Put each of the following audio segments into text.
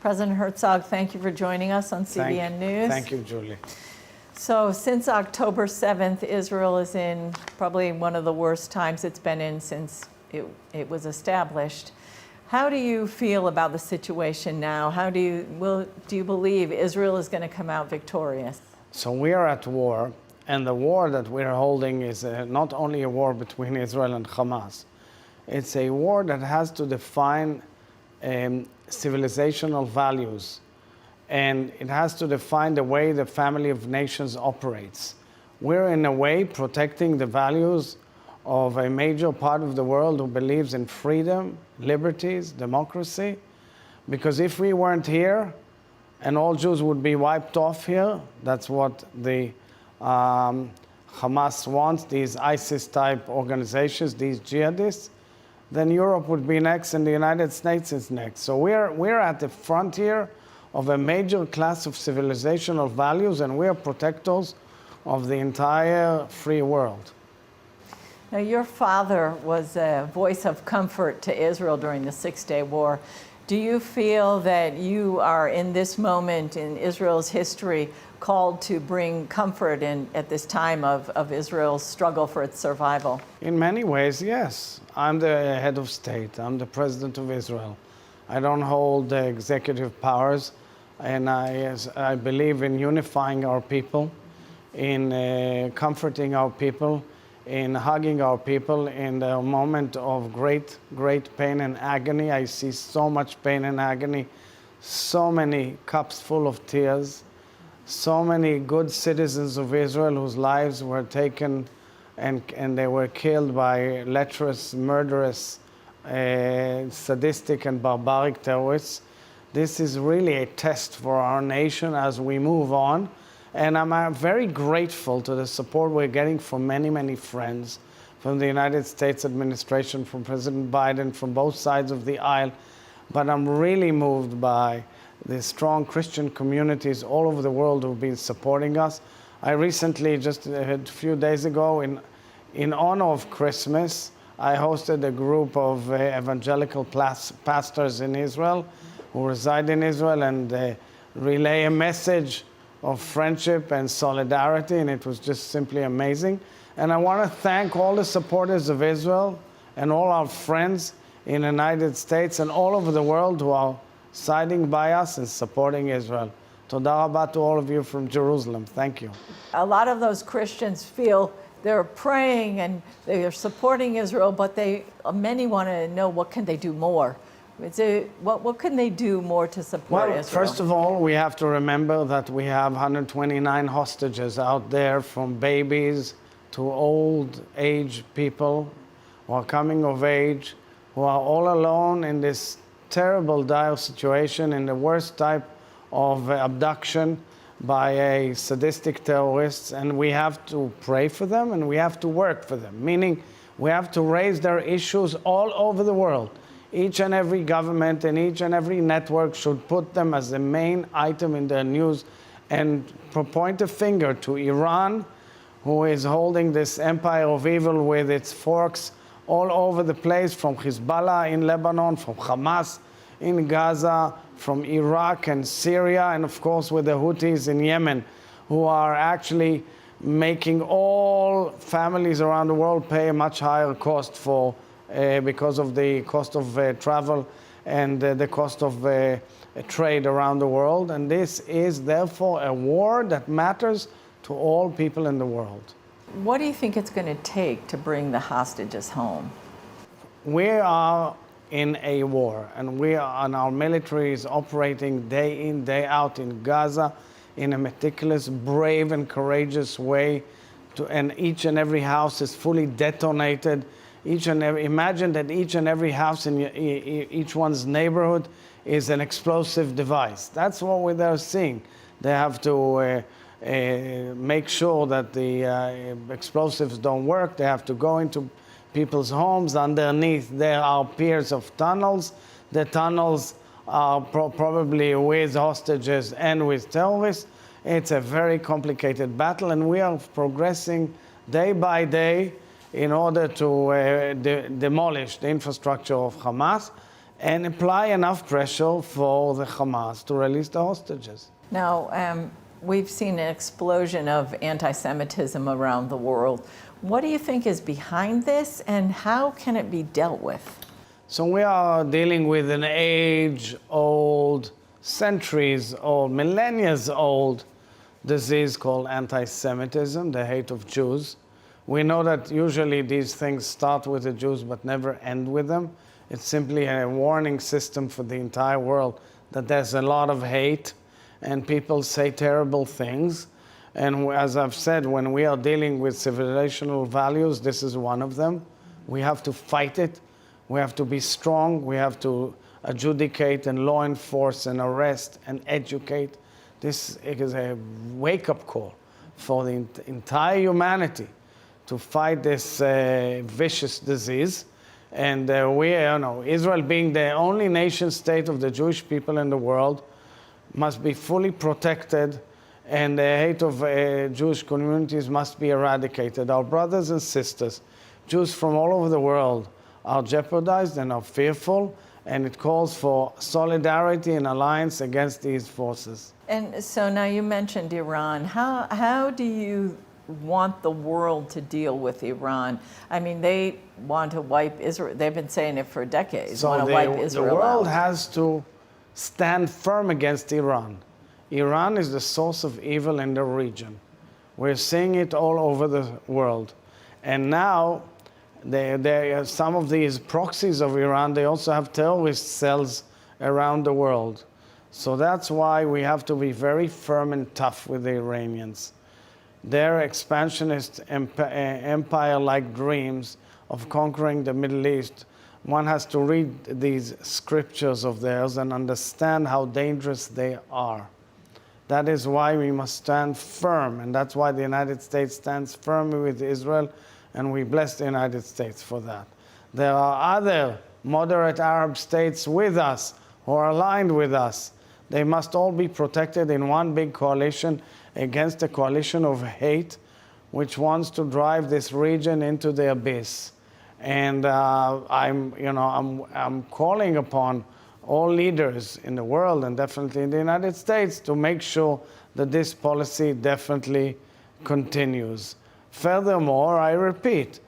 President Herzog, thank you for joining us on CBN News. Thank you, Julie. So since October 7th, Israel is in probably one of the worst times it's been in since it was established. How do you feel about the situation now? Do you believe Israel is going to come out victorious? So we are at war, and the war that we are holding is not only a war between Israel and Hamas. It's a war that has to define civilizational values, and it has to define the way the family of nations operates. We're in a way protecting the values of a major part of the world who believes in freedom, liberties, democracy, because if we weren't here and all Jews would be wiped off here, that's what the Hamas wants, these ISIS-type organizations, these jihadists, then Europe would be next and the United States is next. So we're at the frontier of a major class of civilizational values, and we're protectors of the entire free world. Now, your father was a voice of comfort to Israel during the Six-Day War. Do you feel that you are, in this moment in Israel's history, called to bring comfort at this time of Israel's struggle for its survival? In many ways, yes. I'm the head of state. I'm the president of Israel. I don't hold the executive powers, and I believe in unifying our people, in comforting our people, in hugging our people in the moment of great, great pain and agony. I see so much pain and agony, so many cups full of tears, so many good citizens of Israel whose lives were taken and they were killed by lecherous, murderous, sadistic and barbaric terrorists. This is really a test for our nation as we move on. And I'm very grateful to the support we're getting from many, many friends, from the United States administration, from President Biden, from both sides of the aisle. But I'm really moved by the strong Christian communities all over the world who've been supporting us. I recently, just a few days ago, in honor of Christmas, I hosted a group of evangelical pastors in Israel who reside in Israel and relay a message of friendship and solidarity, and it was just simply amazing. And I want to thank all the supporters of Israel and all our friends in the United States and all over the world who are siding by us and supporting Israel. Toda rabah to all of you from Jerusalem. Thank you. A lot of those Christians feel they're praying and they're supporting Israel, but many want to know, what can they do more? What can they do more to support Israel? First of all, we have to remember that we have 129 hostages out there, from babies to old age people who are coming of age, who are all alone in this terrible, dire situation, in the worst type of abduction by a sadistic terrorist. And we have to pray for them and we have to work for them, meaning we have to raise their issues all over the world. Each and every government and each and every network should put them as the main item in their news and point a finger to Iran, who is holding this empire of evil with its forks all over the place, from Hezbollah in Lebanon, from Hamas in Gaza, from Iraq and Syria, and of course with the Houthis in Yemen, who are actually making all families around the world pay a much higher cost because of the cost of travel and the cost of trade around the world. And this is therefore a war that matters to all people in the world. What do you think it's going to take to bring the hostages home? We are in a war, and our military is operating day in, day out in Gaza in a meticulous, brave and courageous way, and each and every house is fully detonated. Imagine that each and every house in each one's neighborhood is an explosive device. That's what they're seeing. They have to make sure that the explosives don't work. They have to go into people's homes. Underneath there are piers of tunnels. The tunnels are probably with hostages and with terrorists. It's a very complicated battle, and we are progressing day by day in order to demolish the infrastructure of Hamas and apply enough pressure for the Hamas to release the hostages. Now, we've seen an explosion of anti-Semitism around the world. What do you think is behind this, and how can it be dealt with? So we are dealing with an age-old, centuries-old, millennia-old disease called anti-Semitism, the hate of Jews. We know that usually these things start with the Jews but never end with them. It's simply a warning system for the entire world that there's a lot of hate and people say terrible things. And as I've said, when we are dealing with civilizational values, this is one of them. We have to fight it. We have to be strong. We have to adjudicate and law enforce and arrest and educate. This is a wake-up call for the entire humanity to fight this vicious disease. And Israel being the only nation state of the Jewish people in the world must be fully protected, and the hate of Jewish communities must be eradicated. Our brothers and sisters, Jews from all over the world, are jeopardized and are fearful, and it calls for solidarity and alliance against these forces. And so now you mentioned Iran. How do you want the world to deal with Iran? I mean, they want to wipe Israel. They've been saying it for decades. So want to wipe Israel the world out. has to stand firm against Iran. Iran is the source of evil in the region. We're seeing it all over the world. And now, some of these proxies of Iran, they also have terrorist cells around the world. So that's why we have to be very firm and tough with the Iranians. Their expansionist empire-like dreams of conquering the Middle East, one has to read these scriptures of theirs and understand how dangerous they are. That is why we must stand firm, and that's why the United States stands firmly with Israel, and we bless the United States for that. There are other moderate Arab states with us who are aligned with us. They must all be protected in one big coalition against a coalition of hate, which wants to drive this region into the abyss. And I'm calling upon all leaders in the world, and definitely in the United States, to make sure that this policy definitely continues. Furthermore, I repeat,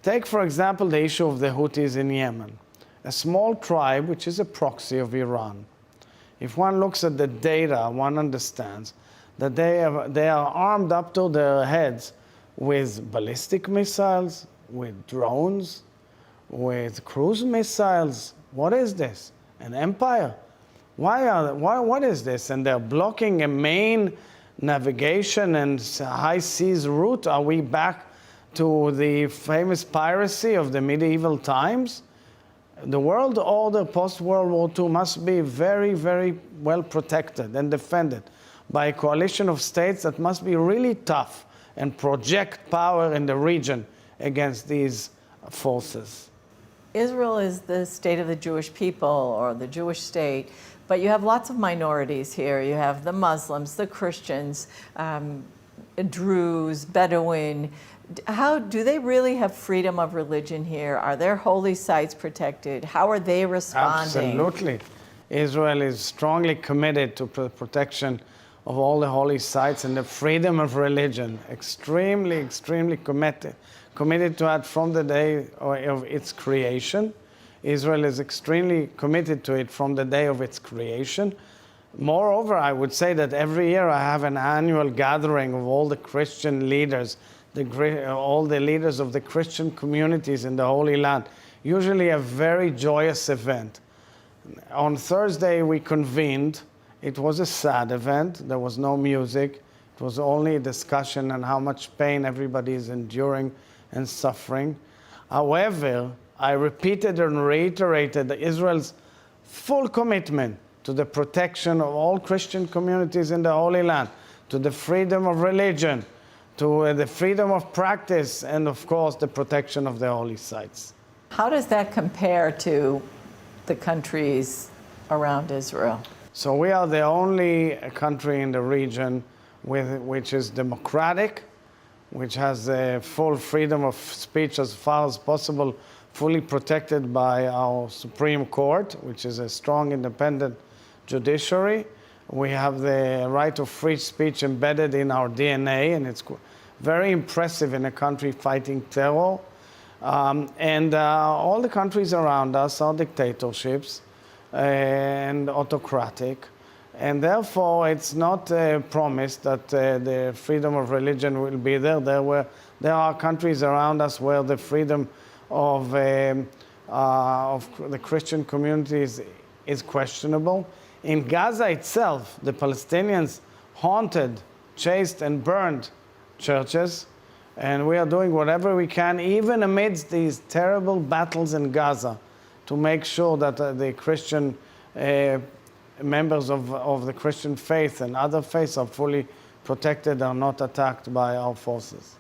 take for example the issue of the Houthis in Yemen, a small tribe which is a proxy of Iran. If one looks at the data, one understands that they are armed up to their heads with ballistic missiles, with drones, with cruise missiles. What is this? An empire? What is this? And they're blocking a main navigation and high seas route. Are we back to the famous piracy of the medieval times? The world order post-World War II must be very, very well protected and defended by a coalition of states that must be really tough and project power in the region against these forces. Israel is the state of the Jewish people, or the Jewish state, but you have lots of minorities here. You have the Muslims, the Christians, Druze, Bedouin. How do they really have freedom of religion here? Are their holy sites protected? How are they responding? Absolutely. Israel is strongly committed to protection of all the holy sites and the freedom of religion. Extremely, extremely committed to that from the day of its creation. Israel is extremely committed to it from the day of its creation. Moreover, I would say that every year I have an annual gathering of all the Christian leaders, all the leaders of the Christian communities in the Holy Land. Usually a very joyous event. On Thursday we convened. It was a sad event. There was no music. It was only a discussion on how much pain everybody is enduring and suffering. However, I repeated and reiterated Israel's full commitment to the protection of all Christian communities in the Holy Land, to the freedom of religion, to the freedom of practice, and of course the protection of the holy sites. How does that compare to the countries around Israel? So we are the only country in the region which is democratic, which has full freedom of speech as far as possible fully protected by our Supreme Court, which is a strong independent judiciary. We have the right of free speech embedded in our DNA, and it's very impressive in a country fighting terror. All the countries around us are dictatorships and autocratic, and therefore it's not promised that the freedom of religion will be there. There are countries around us where the freedom of the Christian communities is questionable. In Gaza itself, the Palestinians haunted, chased, and burned churches, and we are doing whatever we can, even amidst these terrible battles in Gaza, to make sure that the Christian members of the Christian faith and other faiths are fully protected, are not attacked by our forces.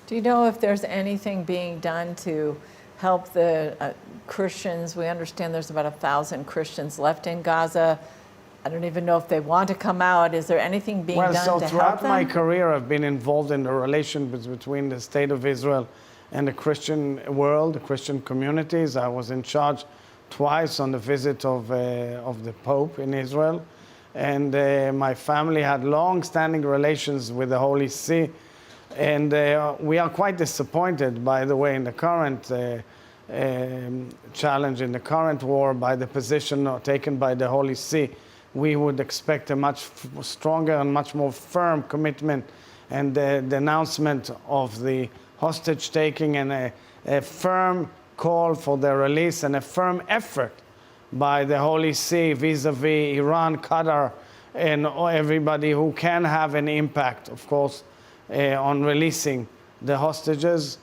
Do you know if there's anything being done to help the Christians? We understand there's about 1,000 Christians left in Gaza. I don't even know if they want to come out. Is there anything being done to help them? Throughout my career, I've been involved in the relations between the State of Israel and the Christian world, the Christian communities. I was in charge twice on the visit of the Pope in Israel. And my family had long-standing relations with the Holy See. And we are quite disappointed, by the way, in the current challenge, in the current war, by the position taken by the Holy See. We would expect a much stronger and much more firm commitment and the announcement of the hostage-taking and a firm call for their release and a firm effort by the Holy See vis-a-vis Iran, Qatar, and everybody who can have an impact, of course, on releasing the hostages.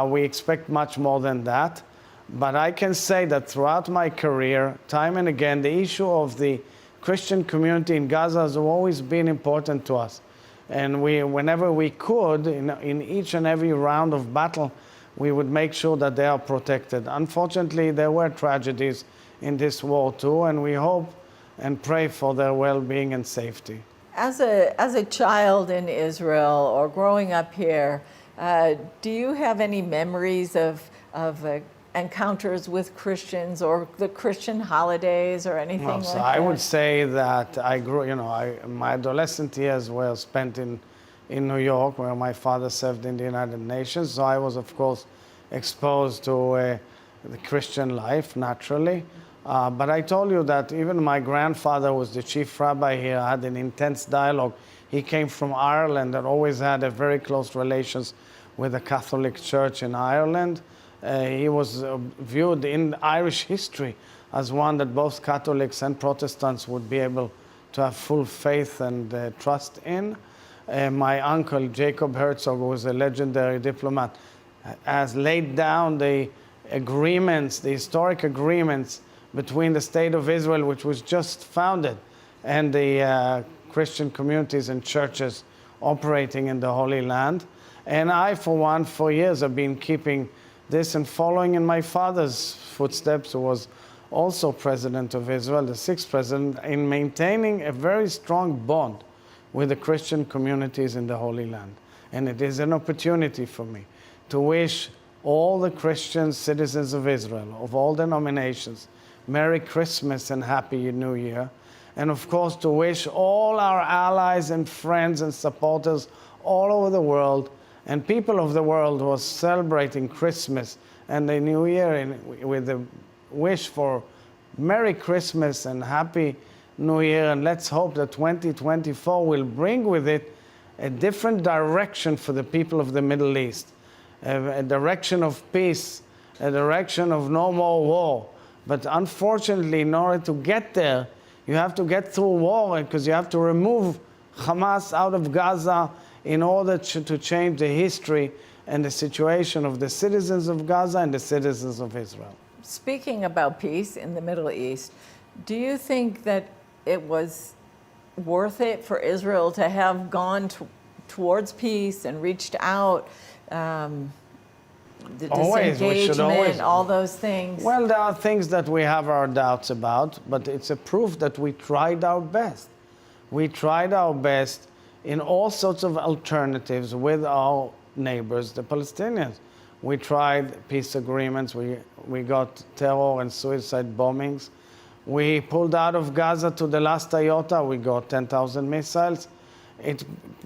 We expect much more than that. But I can say that throughout my career, time and again, the issue of the Christian community in Gaza has always been important to us. And whenever we could, in each and every round of battle, we would make sure that they are protected. Unfortunately, there were tragedies in this war too, and we hope and pray for their well-being and safety. As a child in Israel or growing up here, do you have any memories of encounters with Christians or the Christian holidays or anything like that? I would say that I grew, my adolescent years were spent in New York, where my father served in the United Nations. So I was, of course, exposed to the Christian life, naturally. But I told you that even my grandfather was the chief rabbi here, had an intense dialogue. He came from Ireland and always had a very close relations with the Catholic Church in Ireland. He was viewed in Irish history as one that both Catholics and Protestants would be able to have full faith and trust in. My uncle, Jacob Herzog, who was a legendary diplomat, has laid down the agreements, the historic agreements between the State of Israel, which was just founded, and the Christian communities and churches operating in the Holy Land. And I, for one, for years have been keeping this and following in my father's footsteps, who was also president of Israel, the sixth president, in maintaining a very strong bond with the Christian communities in the Holy Land. And it is an opportunity for me to wish all the Christian citizens of Israel, of all denominations, Merry Christmas and Happy New Year. And of course, to wish all our allies and friends and supporters all over the world and people of the world who are celebrating Christmas and the New Year with the wish for Merry Christmas and Happy New Year. And let's hope that 2024 will bring with it a different direction for the people of the Middle East, a direction of peace, a direction of no more war. But unfortunately, in order to get there, you have to get through war, because you have to remove Hamas out of Gaza in order to change the history and the situation of the citizens of Gaza and the citizens of Israel. Speaking about peace in the Middle East, do you think that it was worth it for Israel to have gone towards peace and reached out? The disengagement, all those things. Well, there are things that we have our doubts about, but it's a proof that we tried our best. We tried our best in all sorts of alternatives with our neighbors, the Palestinians. We tried peace agreements. We got terror and suicide bombings. We pulled out of Gaza to the last iota. We got 10,000 missiles. It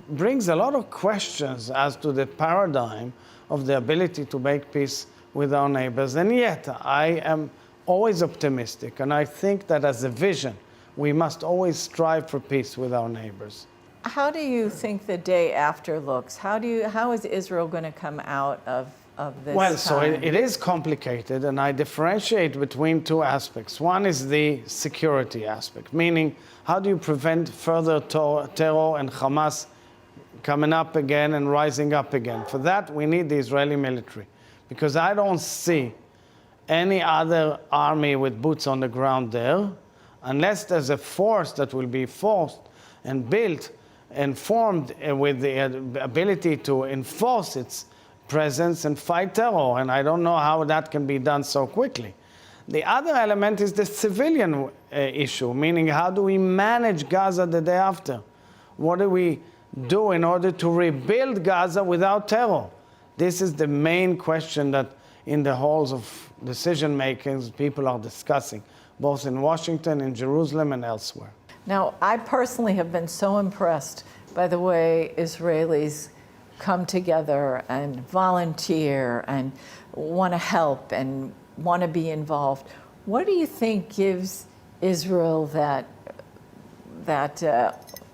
brings a lot of questions as to the paradigm of the ability to make peace with our neighbors. And yet, I am always optimistic. And I think that as a vision, we must always strive for peace with our neighbors. How do you think the day after looks? How is Israel going to come out of this Well, time? so it is complicated, and I differentiate between two aspects. One is the security aspect, meaning how do you prevent further terror and Hamas coming up again and rising up again? For that, we need the Israeli military, because I don't see any other army with boots on the ground there, unless there's a force that will be forced and built and formed with the ability to enforce its presence and fight terror. And I don't know how that can be done so quickly. The other element is the civilian issue, meaning how do we manage Gaza the day after? What do we do in order to rebuild Gaza without terror? This is the main question that in the halls of decision makings people are discussing, both in Washington, in Jerusalem, and elsewhere. Now, I personally have been so impressed by the way Israelis come together and volunteer and want to help and want to be involved. What do you think gives Israel that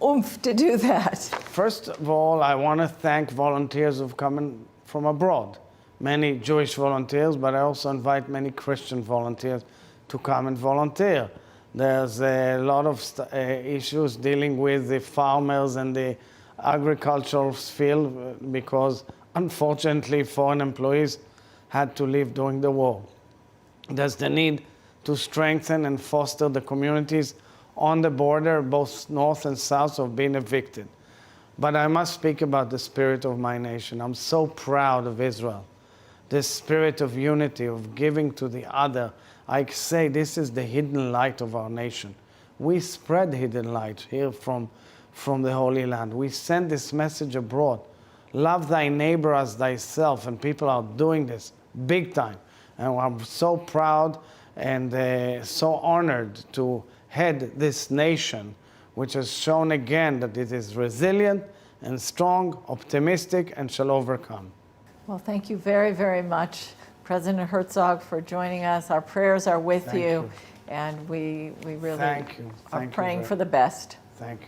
oomph to do that? First of all, I want to thank volunteers who've come from abroad. Many Jewish volunteers, but I also invite many Christian volunteers to come and volunteer. There's a lot of issues dealing with the farmers and the agricultural field because, unfortunately, foreign employees had to leave during the war. There's the need to strengthen and foster the communities on the border, both north and south, of being evicted. But I must speak about the spirit of my nation. I'm so proud of Israel. This spirit of unity, of giving to the other. I say this is the hidden light of our nation. We spread hidden light here from the Holy Land. We send this message abroad. Love thy neighbor as thyself. And people are doing this big time. And I'm so proud and so honored to head this nation, which has shown again that it is resilient and strong, optimistic, and shall overcome. Well, thank you very, very much, President Herzog, for joining us. Our prayers are with you, and we really Thank you. are praying for the best. Thank you.